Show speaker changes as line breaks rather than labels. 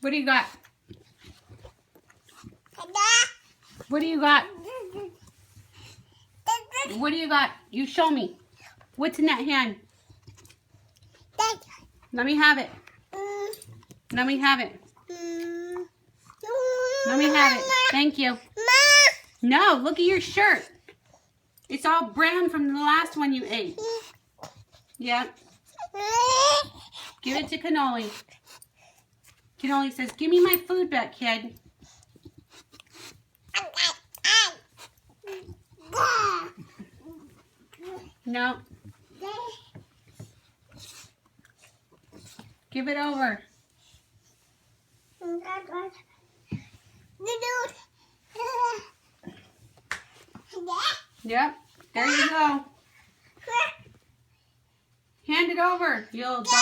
What do you got? What do you got? What do you got? You show me. What's in that hand? Let me have it. Let me have it. Let me have it. Thank you. No, look at your shirt. It's all brown from the last one you ate. Yep. Give it to Canoli. Canoli says, give me my food back, kid. No. Give it over. Yep. There you go. Hand it over, you little dog.